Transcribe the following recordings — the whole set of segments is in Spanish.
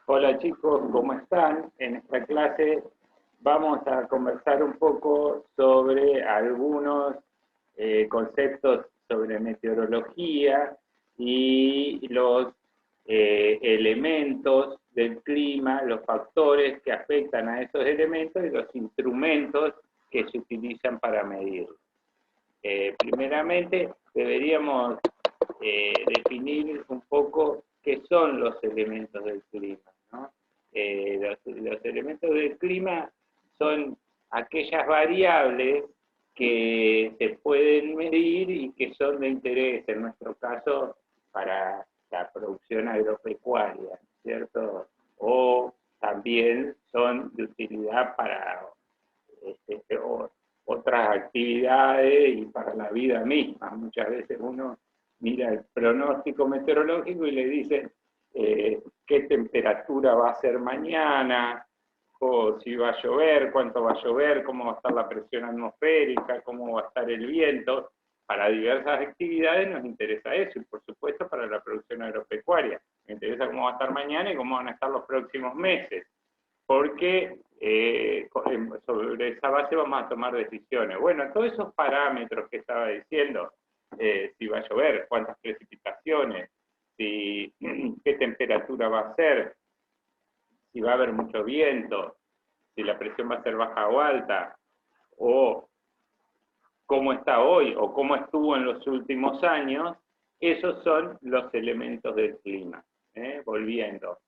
Hola chicos, ¿cómo están? En esta clase vamos a conversar un poco sobre algunos conceptos sobre meteorología y los elementos del clima, los factores que afectan a esos elementos y los instrumentos que se utilizan para medirlos. Primeramente, deberíamos definir un poco qué son los elementos del clima, ¿no? Los elementos del clima son aquellas variables que se pueden medir y que son de interés, en nuestro caso, para la producción agropecuaria, ¿cierto? O también son de utilidad para otras actividades y para la vida misma. Muchas veces uno mira el pronóstico meteorológico y le dice qué temperatura va a ser mañana, o si va a llover, cuánto va a llover, cómo va a estar la presión atmosférica, cómo va a estar el viento. Para diversas actividades nos interesa eso, y por supuesto para la producción agropecuaria. Me interesa cómo va a estar mañana y cómo van a estar los próximos meses, porque sobre esa base vamos a tomar decisiones. Bueno, todos esos parámetros que estaba diciendo, si va a llover, cuántas precipitaciones, qué temperatura va a ser, si va a haber mucho viento, si la presión va a ser baja o alta, o cómo está hoy, o cómo estuvo en los últimos años, esos son los elementos del clima. Volviendo.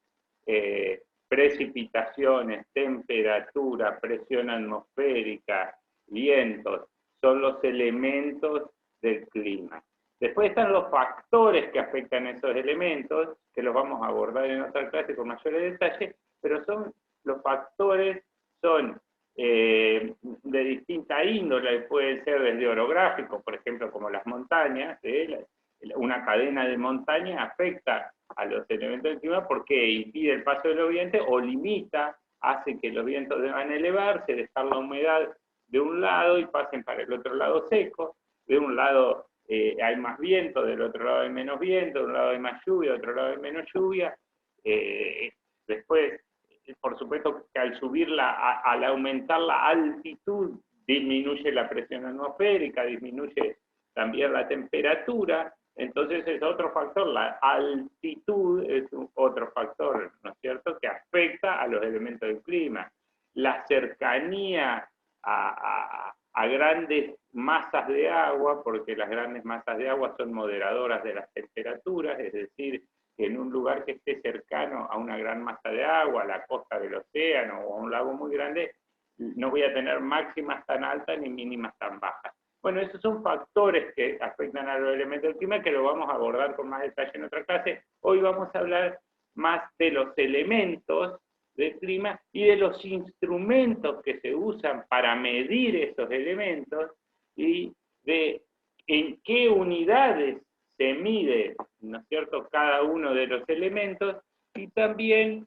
Precipitaciones, temperatura, presión atmosférica, vientos, son los elementos del clima. Después están los factores que afectan esos elementos, que los vamos a abordar en otra clase con mayores detalles, pero los factores son de distinta índole, pueden ser desde orográfico, por ejemplo, como las montañas, una cadena de montaña afecta a los elementos del clima porque impide el paso de los vientos o limita, hace que los vientos deban elevarse, dejar la humedad de un lado y pasen para el otro lado seco. De un lado hay más viento, del otro lado hay menos viento, de un lado hay más lluvia, de otro lado hay menos lluvia. Después, por supuesto que al subirla, al aumentar la altitud, disminuye la presión atmosférica, disminuye también la temperatura. Entonces es otro factor, la altitud es otro factor, ¿no es cierto?, que afecta a los elementos del clima. La cercanía a grandes masas de agua, porque las grandes masas de agua son moderadoras de las temperaturas, es decir, que en un lugar que esté cercano a una gran masa de agua, a la costa del océano o a un lago muy grande, no voy a tener máximas tan altas ni mínimas tan bajas. Bueno, esos son factores que afectan a los elementos del clima que lo vamos a abordar con más detalle en otra clase. Hoy vamos a hablar más de los elementos del clima y de los instrumentos que se usan para medir esos elementos y de en qué unidades se mide, ¿no es cierto?, cada uno de los elementos, y también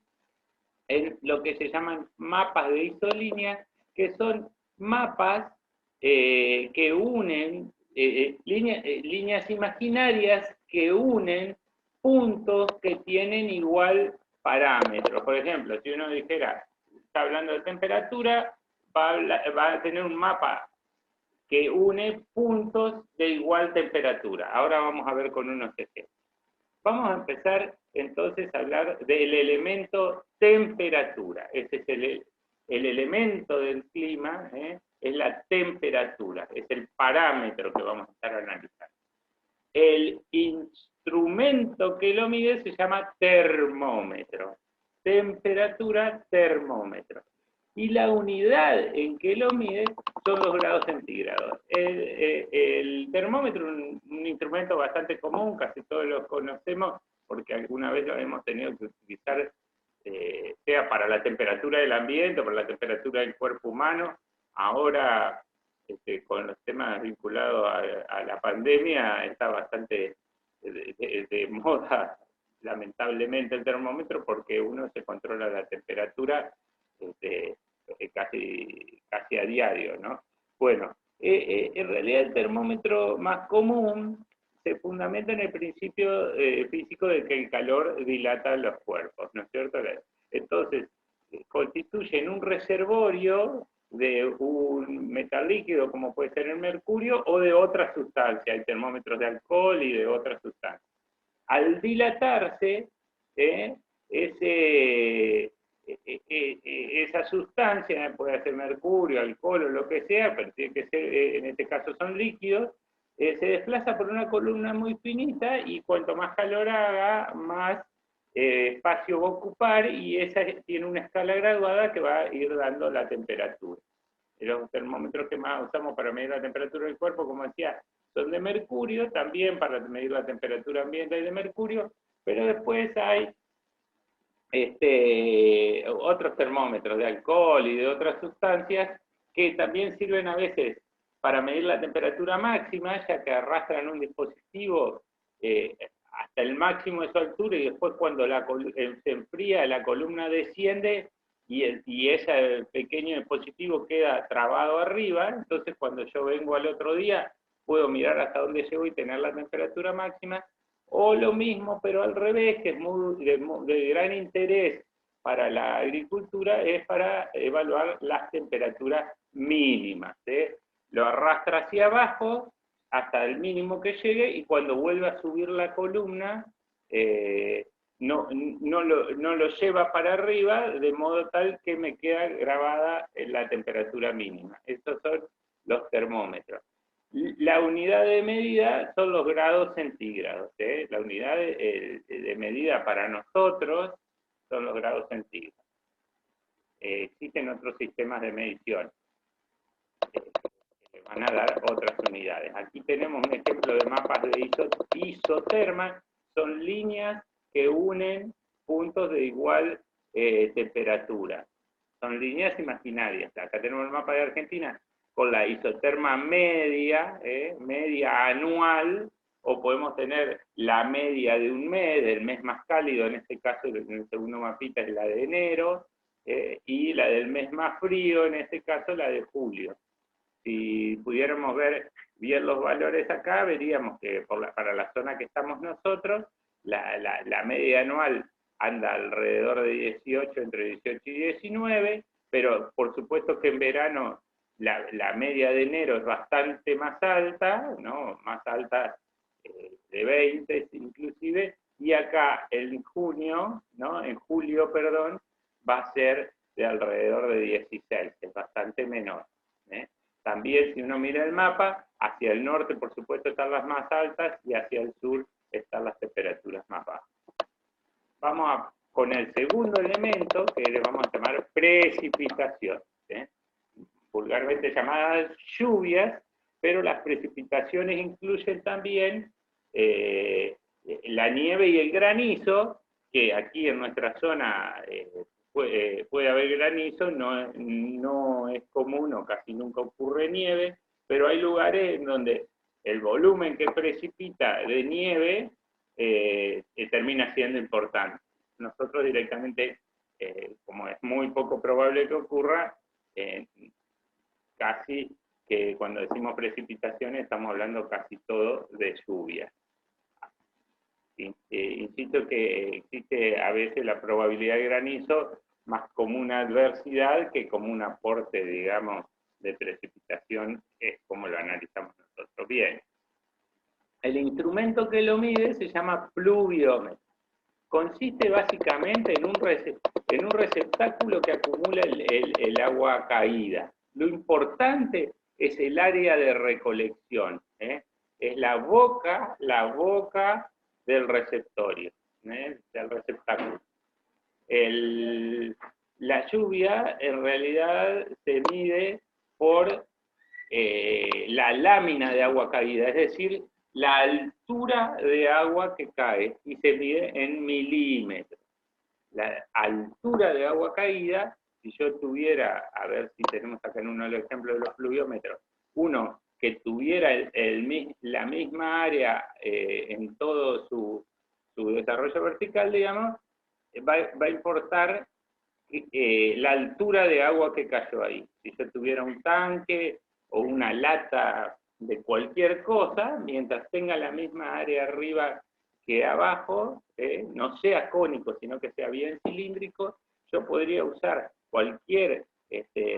en lo que se llaman mapas de isolínea, que son mapas que unen, líneas imaginarias que unen puntos que tienen igual parámetro. Por ejemplo, si uno dijera, está hablando de temperatura, va a tener un mapa que une puntos de igual temperatura. Ahora vamos a ver con unos ejemplos. Vamos a empezar entonces a hablar del elemento temperatura. Ese es el elemento del clima, es la temperatura, es el parámetro que vamos a estar analizando. El instrumento que lo mide se llama termómetro. Temperatura, termómetro. Y la unidad en que lo mide son los grados centígrados. El termómetro es un instrumento bastante común, casi todos lo conocemos, porque alguna vez lo hemos tenido que utilizar, sea para la temperatura del ambiente o para la temperatura del cuerpo humano. Ahora, con los temas vinculados a la pandemia, está bastante de moda, lamentablemente, el termómetro, porque uno se controla la temperatura casi a diario, ¿no? Bueno, en realidad el termómetro más común se fundamenta en el principio físico de que el calor dilata los cuerpos, ¿no es cierto? Entonces, constituyen un reservorio de un metal líquido, como puede ser el mercurio, o de otra sustancia. Hay termómetros de alcohol y de otras sustancias. Al dilatarse, esa sustancia, puede ser mercurio, alcohol o lo que sea, pero tiene que ser, en este caso son líquidos, se desplaza por una columna muy finita y cuanto más calor haga, más espacio va a ocupar y esa tiene una escala graduada que va a ir dando la temperatura. Los termómetros que más usamos para medir la temperatura del cuerpo, como decía, son de mercurio, también para medir la temperatura ambiente de mercurio, pero después hay otros termómetros de alcohol y de otras sustancias que también sirven a veces para medir la temperatura máxima, ya que arrastran un dispositivo hasta el máximo de su altura y después cuando se enfría la columna desciende y ese pequeño dispositivo queda trabado arriba, entonces cuando yo vengo al otro día puedo mirar hasta dónde llego y tener la temperatura máxima, o lo mismo, pero al revés, que es de gran interés para la agricultura, es para evaluar las temperaturas mínimas. Lo arrastra hacia abajo hasta el mínimo que llegue y cuando vuelve a subir la columna, no lo lleva para arriba de modo tal que me queda grabada en la temperatura mínima. Estos son los termómetros. La unidad de medida son los grados centígrados. La unidad de medida para nosotros son los grados centígrados. Existen otros sistemas de medición que van a dar otras unidades. Aquí tenemos un ejemplo de mapas de isoterma. Son líneas que unen puntos de igual temperatura. Son líneas imaginarias. Acá tenemos el mapa de Argentina con la isoterma media, media anual, o podemos tener la media de un mes, del mes más cálido, en este caso en el segundo mapita es la de enero, y la del mes más frío, en este caso la de julio. Si pudiéramos ver bien los valores acá, veríamos que para la zona que estamos nosotros, la media anual anda alrededor de 18, entre 18 y 19, pero por supuesto que en verano la media de enero es bastante más alta, ¿no? Más alta de 20 inclusive, y acá en junio, ¿no? En julio, perdón, va a ser de alrededor de 16, es bastante menor. También si uno mira el mapa, hacia el norte por supuesto están las más altas y hacia el sur están las temperaturas más bajas. Vamos con el segundo elemento que le vamos a llamar precipitación. Vulgarmente llamadas lluvias, pero las precipitaciones incluyen también la nieve y el granizo, que aquí en nuestra zona puede haber granizo, no es común o casi nunca ocurre nieve, pero hay lugares en donde el volumen que precipita de nieve termina siendo importante. Nosotros directamente, como es muy poco probable que ocurra, casi que cuando decimos precipitaciones estamos hablando casi todo de lluvia. Insisto que existe a veces la probabilidad de granizo más como una adversidad que como un aporte, digamos, de precipitación, es como lo analizamos nosotros. Bien. El instrumento que lo mide se llama pluviómetro. Consiste básicamente en un receptáculo que acumula el agua caída. Lo importante es el área de recolección. Es la boca del receptorio, del receptáculo. La lluvia en realidad se mide por la lámina de agua caída, es decir, la altura de agua que cae, y se mide en milímetros. La altura de agua caída, si yo tuviera, a ver si tenemos acá en uno de los ejemplos de los pluviómetros, uno que tuviera la misma área en todo su desarrollo vertical, digamos, va a importar la altura de agua que cayó ahí. Si yo tuviera un tanque o una lata de cualquier cosa, mientras tenga la misma área arriba que abajo, no sea cónico, sino que sea bien cilíndrico, yo podría usar cualquier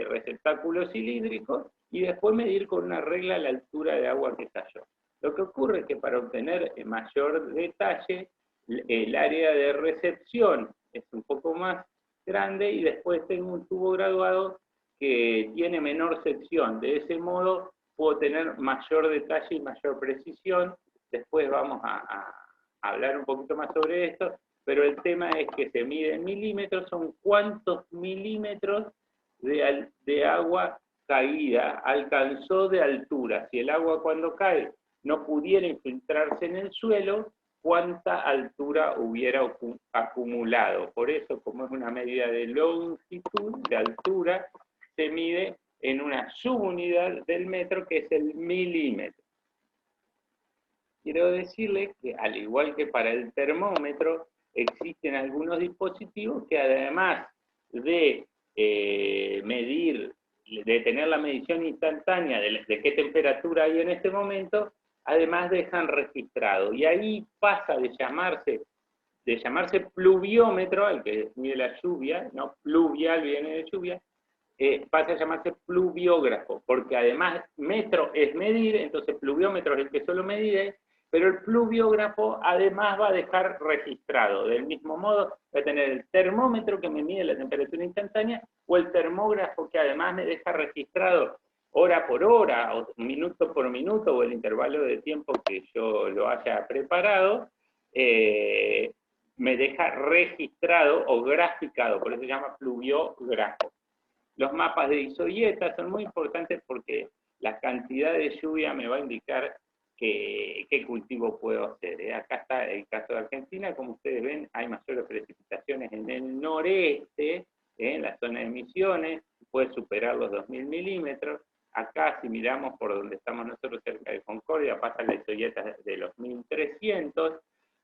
receptáculo cilíndrico y después medir con una regla la altura de agua que cayó. Lo que ocurre es que para obtener mayor detalle, el área de recepción es un poco más grande y después tengo un tubo graduado que tiene menor sección. De ese modo puedo tener mayor detalle y mayor precisión. Después vamos a hablar un poquito más sobre esto, pero el tema es que se mide en milímetros, son cuántos milímetros de agua caída alcanzó de altura. Si el agua cuando cae no pudiera infiltrarse en el suelo, cuánta altura hubiera acumulado. Por eso, como es una medida de longitud, de altura, se mide en una subunidad del metro, que es el milímetro. Quiero decirles que, al igual que para el termómetro, existen algunos dispositivos que, además de medir, de tener la medición instantánea de qué temperatura hay en este momento, además dejan registrado. Y ahí pasa de llamarse pluviómetro, el que mide la lluvia, no pluvial viene de lluvia, pasa a llamarse pluviógrafo, porque además metro es medir, entonces pluviómetro es el que solo mide, pero el pluviógrafo además va a dejar registrado. Del mismo modo, va a tener el termómetro que me mide la temperatura instantánea, o el termógrafo que además me deja registrado hora por hora, o minuto por minuto, o el intervalo de tiempo que yo lo haya preparado, me deja registrado o graficado, por eso se llama pluviógrafo. Los mapas de isohieta son muy importantes porque la cantidad de lluvia me va a indicar qué cultivo puedo hacer. Acá está el caso de Argentina, como ustedes ven, hay mayores precipitaciones en el noreste, en la zona de Misiones, puede superar los 2.000 milímetros. Acá, si miramos por donde estamos nosotros, cerca de Concordia, pasa la isohieta de los 1.300,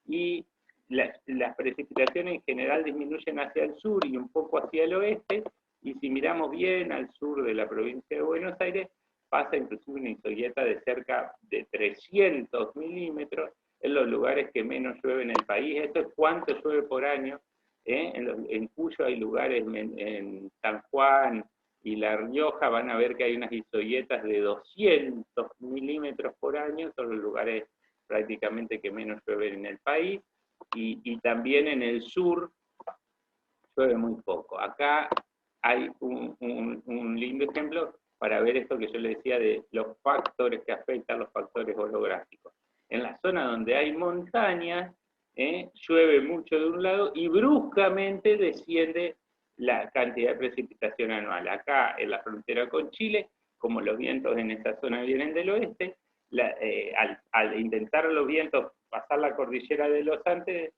y las precipitaciones en general disminuyen hacia el sur y un poco hacia el oeste, y si miramos bien al sur de la provincia de Buenos Aires, pasa inclusive una isohieta de cerca de 300 milímetros en los lugares que menos llueve en el país. Esto es cuánto llueve por año. En Cuyo hay lugares, en San Juan y La Rioja, van a ver que hay unas isohietas de 200 milímetros por año, son los lugares prácticamente que menos llueven en el país, y también en el sur llueve muy poco. Acá hay un lindo ejemplo para ver esto que yo les decía de los factores que afectan, los factores orográficos. En la zona donde hay montañas, llueve mucho de un lado y bruscamente desciende la cantidad de precipitación anual. Acá, en la frontera con Chile, como los vientos en esta zona vienen del oeste, al intentar los vientos pasar la cordillera de los Andes,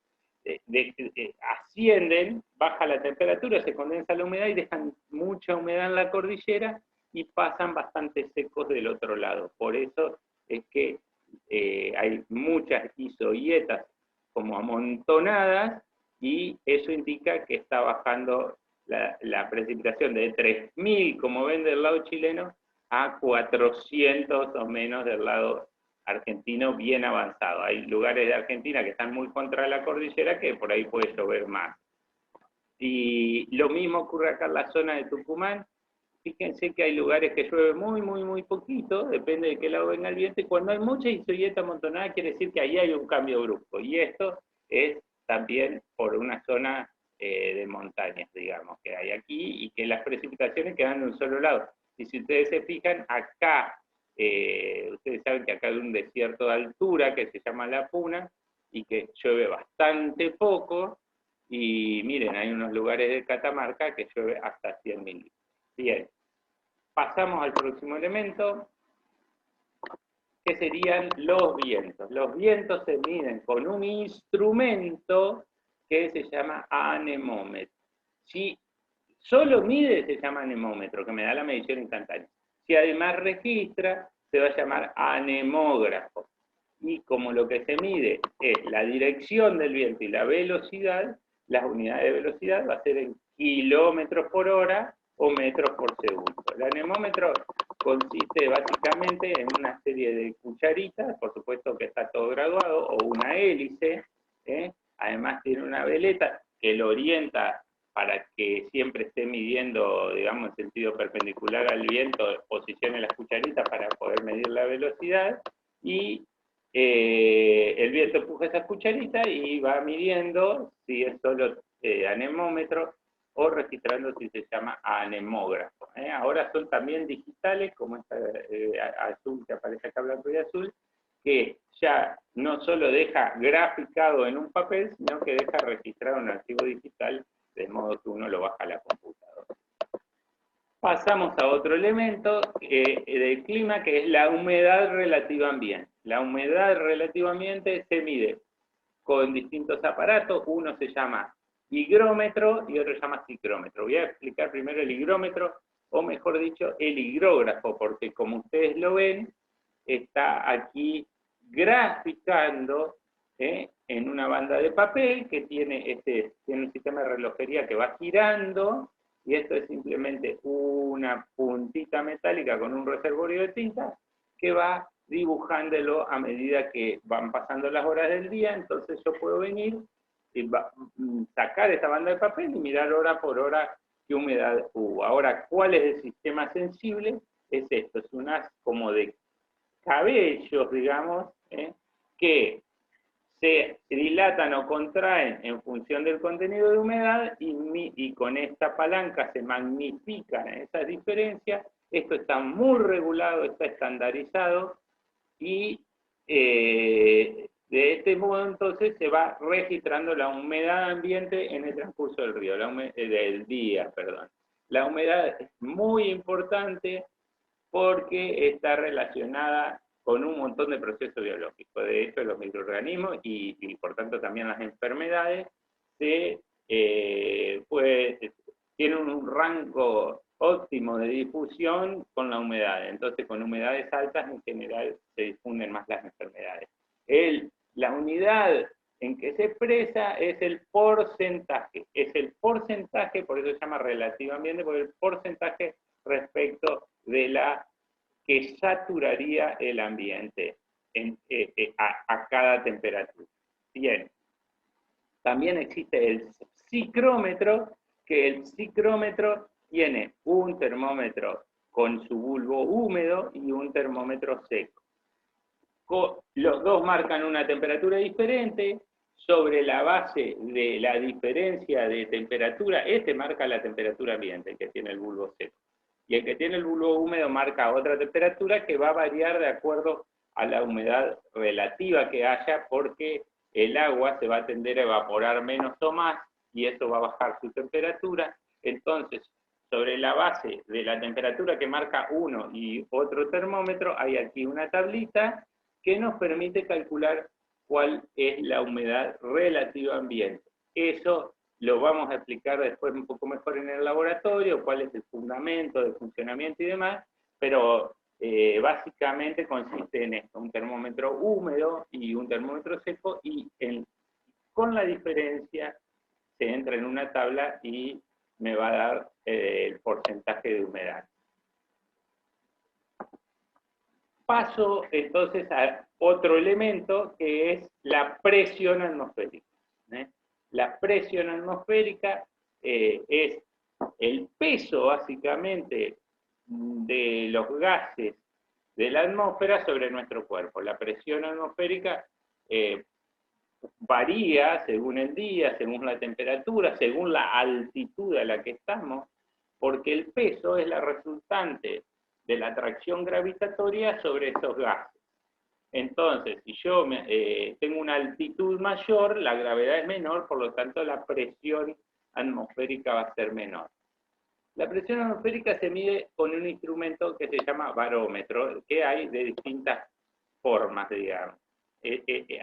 ascienden, baja la temperatura, se condensa la humedad y dejan mucha humedad en la cordillera y pasan bastante secos del otro lado. Por eso es que hay muchas isohietas como amontonadas, y eso indica que está bajando la precipitación de 3.000, como ven del lado chileno, a 400 o menos del lado argentino bien avanzado. Hay lugares de Argentina que están muy contra la cordillera que por ahí puede llover más. Y lo mismo ocurre acá en la zona de Tucumán. Fíjense que hay lugares que llueve muy poquito, depende de qué lado venga el viento, y cuando hay mucha isohieta amontonada quiere decir que ahí hay un cambio brusco, y esto es también por una zona de montañas, digamos, que hay aquí, y que las precipitaciones quedan de un solo lado. Y si ustedes se fijan, acá, ustedes saben que acá hay un desierto de altura que se llama La Puna, y que llueve bastante poco, y miren, hay unos lugares de Catamarca que llueve hasta 100 milímetros. Bien, pasamos al próximo elemento, que serían los vientos. Los vientos se miden con un instrumento que se llama anemómetro. Si solo mide, se llama anemómetro, que me da la medición instantánea. Si además registra, se va a llamar anemógrafo. Y como lo que se mide es la dirección del viento y la velocidad, las unidades de velocidad va a ser en kilómetros por hora o metros por segundo. El anemómetro consiste básicamente en una serie de cucharitas, por supuesto que está todo graduado, o una hélice, además tiene una veleta que lo orienta para que siempre esté midiendo, digamos, en sentido perpendicular al viento, posicione las cucharitas para poder medir la velocidad, y el viento empuja esas cucharitas y va midiendo si es solo anemómetro o registrando si se llama anemógrafo. Ahora son también digitales, como esta azul que aparece acá, blanco y azul, que ya no solo deja graficado en un papel, sino que deja registrado en un archivo digital, de modo que uno lo baja a la computadora. Pasamos a otro elemento del clima, que es la humedad relativa ambiente. La humedad relativa ambiente se mide con distintos aparatos. Uno se llama higrómetro y otro se llama ciclómetro. Voy a explicar primero el higrómetro, o mejor dicho, el higrógrafo, porque como ustedes lo ven, está aquí graficando en una banda de papel que tiene un sistema de relojería que va girando, y esto es simplemente una puntita metálica con un reservorio de tinta que va dibujándolo a medida que van pasando las horas del día. Entonces yo puedo venir y sacar esta banda de papel y mirar hora por hora qué humedad hubo. Ahora, ¿cuál es el sistema sensible? Es esto, es un haz como de cabellos, digamos, que se dilatan o contraen en función del contenido de humedad, y con esta palanca se magnifican esas diferencias. Esto está muy regulado, está estandarizado, y de este modo entonces se va registrando la humedad ambiente en el transcurso del día. La humedad es muy importante porque está relacionada con un montón de procesos biológicos. De hecho, los microorganismos y por tanto también las enfermedades tienen un rango óptimo de difusión con la humedad. Entonces, con humedades altas en general se difunden más las enfermedades. La unidad en que se expresa es el porcentaje. Es el porcentaje, por eso se llama relativo ambiente, porque el porcentaje respecto de la que saturaría el ambiente a cada temperatura. Bien. También existe el ciclómetro, que el ciclómetro tiene un termómetro con su bulbo húmedo y un termómetro seco. Los dos marcan una temperatura diferente. Sobre la base de la diferencia de temperatura, este marca la temperatura ambiente, que tiene el bulbo seco. Y el que tiene el bulbo húmedo marca otra temperatura que va a variar de acuerdo a la humedad relativa que haya, porque el agua se va a tender a evaporar menos o más, y eso va a bajar su temperatura. Entonces, sobre la base de la temperatura que marca uno y otro termómetro, hay aquí una tablita que nos permite calcular cuál es la humedad relativa ambiente. Eso lo vamos a explicar después un poco mejor en el laboratorio, cuál es el fundamento de funcionamiento y demás, pero básicamente consiste en esto: un termómetro húmedo y un termómetro seco, y con la diferencia se entra en una tabla y me va a dar el porcentaje de humedad. Paso entonces a otro elemento, que es la presión atmosférica. La presión atmosférica es el peso, básicamente, de los gases de la atmósfera sobre nuestro cuerpo. La presión atmosférica varía según el día, según la temperatura, según la altitud a la que estamos, porque el peso es la resultante de la atracción gravitatoria sobre esos gases. Entonces, si yo tengo una altitud mayor, la gravedad es menor, por lo tanto la presión atmosférica va a ser menor. La presión atmosférica se mide con un instrumento que se llama barómetro, que hay de distintas formas, digamos.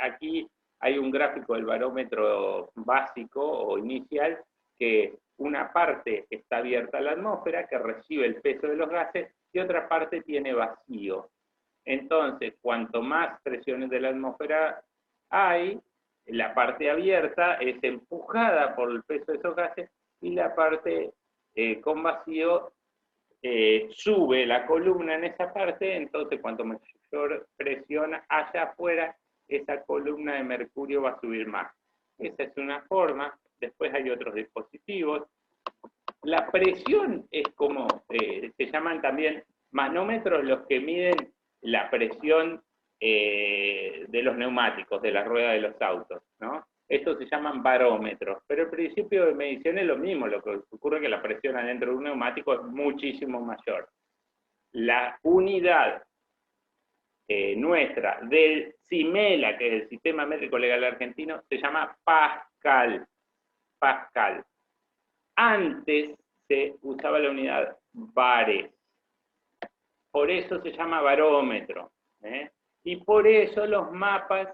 Aquí hay un gráfico del barómetro básico o inicial, que una parte está abierta a la atmósfera, que recibe el peso de los gases, y otra parte tiene vacío. Entonces, cuanto más presiones de la atmósfera hay, la parte abierta es empujada por el peso de esos gases, y la parte con vacío sube la columna en esa parte. Entonces, cuanto mayor presión haya afuera, esa columna de mercurio va a subir más. Esa es una forma. Después hay otros dispositivos. La presión es como, se llaman también manómetros los que miden la presión de los neumáticos, de la rueda de los autos, ¿no? Estos se llaman barómetros, pero el principio de medición es lo mismo, lo que ocurre es que la presión adentro de un neumático es muchísimo mayor. La unidad nuestra del CIMELA, que es el Sistema Métrico Legal Argentino, se llama Pascal. Pascal. Antes se usaba la unidad bares, por eso se llama barómetro, y por eso los mapas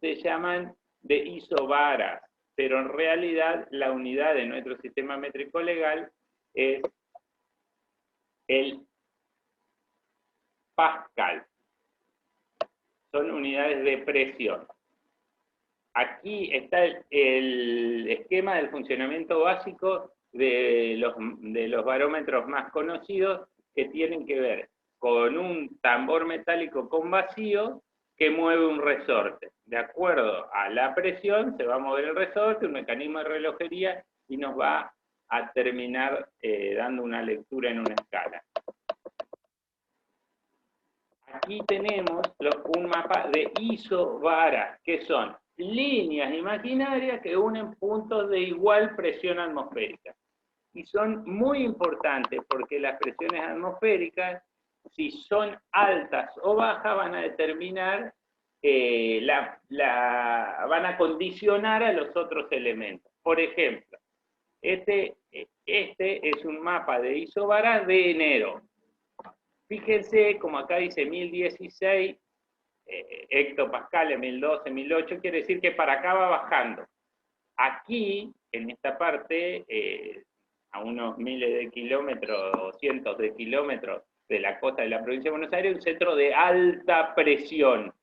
se llaman de isobaras, pero en realidad la unidad de nuestro sistema métrico legal es el Pascal. Son unidades de presión. Aquí está el esquema del funcionamiento básico de los barómetros más conocidos, que tienen que ver con un tambor metálico con vacío que mueve un resorte. De acuerdo a la presión se va a mover el resorte, un mecanismo de relojería, y nos va a terminar dando una lectura en una escala. Aquí tenemos un mapa de isobaras, que son líneas imaginarias que unen puntos de igual presión atmosférica. Y son muy importantes porque las presiones atmosféricas, si son altas o bajas, van a determinar, van a condicionar a los otros elementos. Por ejemplo, este es un mapa de isobaras de enero. Fíjense, como acá dice 1016 hectopascales, 1012, 1008, quiere decir que para acá va bajando. Aquí, en esta parte, a unos miles de kilómetros, cientos de kilómetros de la costa de la provincia de Buenos Aires, un centro de alta presión.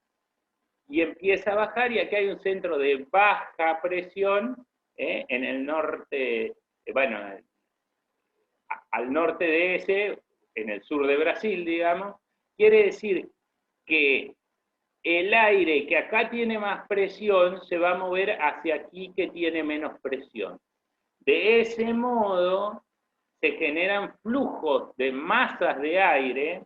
Y empieza a bajar, y aquí hay un centro de baja presión, en el norte, bueno, al norte de ese, en el sur de Brasil, digamos. Quiere decir que el aire que acá tiene más presión se va a mover hacia aquí, que tiene menos presión. De ese modo se generan flujos de masas de aire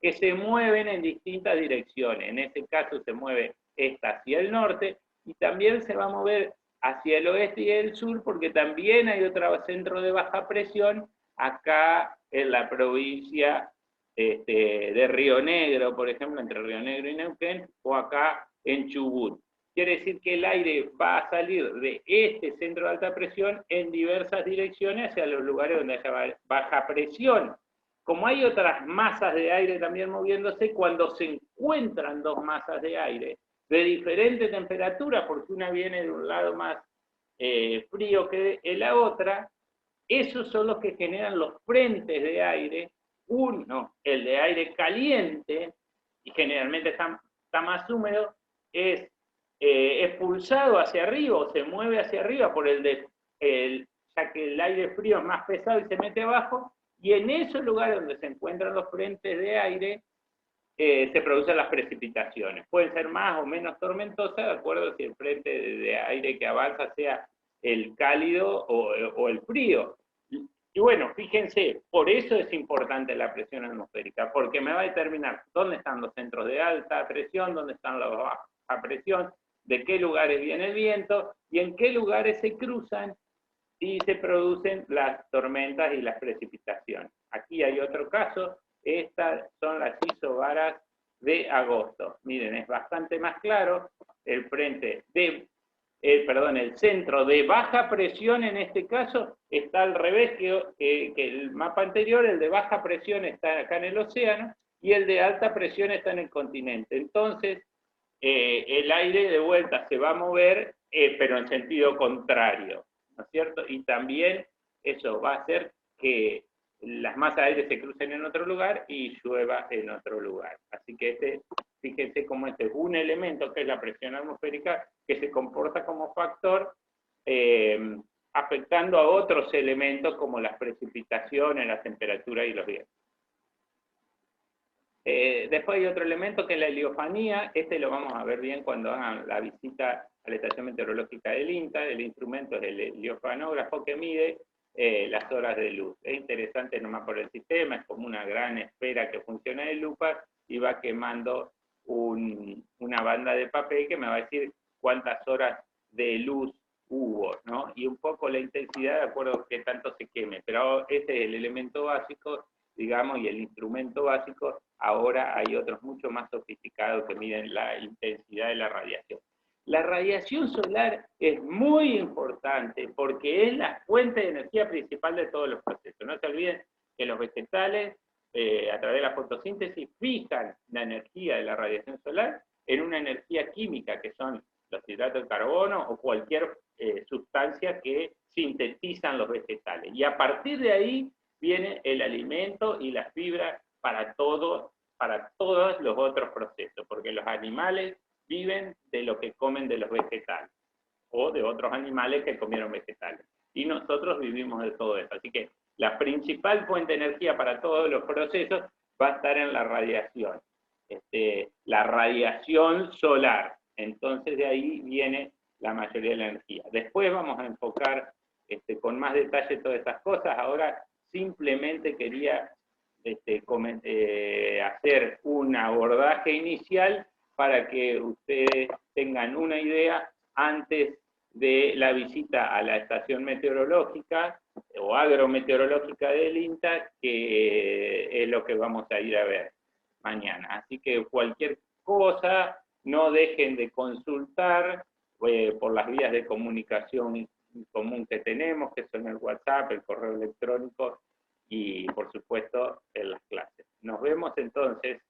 que se mueven en distintas direcciones. En este caso se mueve esta hacia el norte, y también se va a mover hacia el oeste y el sur, porque también hay otro centro de baja presión acá en la provincia de Río Negro, por ejemplo, entre Río Negro y Neuquén, o acá en Chubut. Quiere decir que el aire va a salir de este centro de alta presión en diversas direcciones hacia los lugares donde haya baja presión. Como hay otras masas de aire también moviéndose, cuando se encuentran dos masas de aire de diferente temperatura, porque una viene de un lado más frío que la otra, esos son los que generan los frentes de aire. Uno, el de aire caliente, y generalmente está más húmedo, es expulsado hacia arriba, o se mueve hacia arriba por ya que el aire frío es más pesado y se mete abajo, y en esos lugares donde se encuentran los frentes de aire, se producen las precipitaciones. Pueden ser más o menos tormentosas, de acuerdo si el frente de aire que avanza sea el cálido o el frío. Y bueno, fíjense, por eso es importante la presión atmosférica, porque me va a determinar dónde están los centros de alta presión, dónde están los de baja presión, de qué lugares viene el viento, y en qué lugares se cruzan y se producen las tormentas y las precipitaciones. Aquí hay otro caso. Estas son las isobaras de agosto. Miren, es bastante más claro. El centro de baja presión en este caso está al revés que el mapa anterior. El de baja presión está acá en el océano y el de alta presión está en el continente. Entonces, el aire de vuelta se va a mover, pero en sentido contrario, ¿no es cierto? Y también eso va a hacer que las masas de aire se crucen en otro lugar y llueva en otro lugar. Así que fíjense cómo este es un elemento, que es la presión atmosférica, que se comporta como factor, afectando a otros elementos como las precipitaciones, la temperatura y los vientos. Después hay otro elemento que es la heliofanía. Este lo vamos a ver bien cuando hagan la visita a la estación meteorológica del INTA. El instrumento es el heliofanógrafo, que mide las horas de luz. Es interesante nomás por el sistema, es como una gran esfera que funciona de lupa y va quemando una banda de papel que me va a decir cuántas horas de luz hubo, ¿no? Y un poco la intensidad de acuerdo a qué tanto se queme. Pero ese es el elemento básico, digamos, y el instrumento básico. Ahora hay otros mucho más sofisticados que miden la intensidad de la radiación. La radiación solar es muy importante porque es la fuente de energía principal de todos los procesos. No se olviden que los vegetales, a través de la fotosíntesis, fijan la energía de la radiación solar en una energía química, que son los hidratos de carbono o cualquier sustancia que sintetizan los vegetales. Y a partir de ahí viene el alimento y la fibra para todos los otros procesos, porque los animales viven de lo que comen de los vegetales o de otros animales que comieron vegetales. Y nosotros vivimos de todo eso. Así que la principal fuente de energía para todos los procesos va a estar en la radiación. La radiación solar. Entonces de ahí viene la mayoría de la energía. Después vamos a enfocar con más detalle todas estas cosas. Ahora simplemente quería hacer un abordaje inicial para que ustedes tengan una idea antes de la visita a la estación meteorológica o agrometeorológica del INTA, que es lo que vamos a ir a ver mañana. Así que cualquier cosa, no dejen de consultar por las vías de comunicación común que tenemos, que son el WhatsApp, el correo electrónico y, por supuesto, en las clases. Nos vemos entonces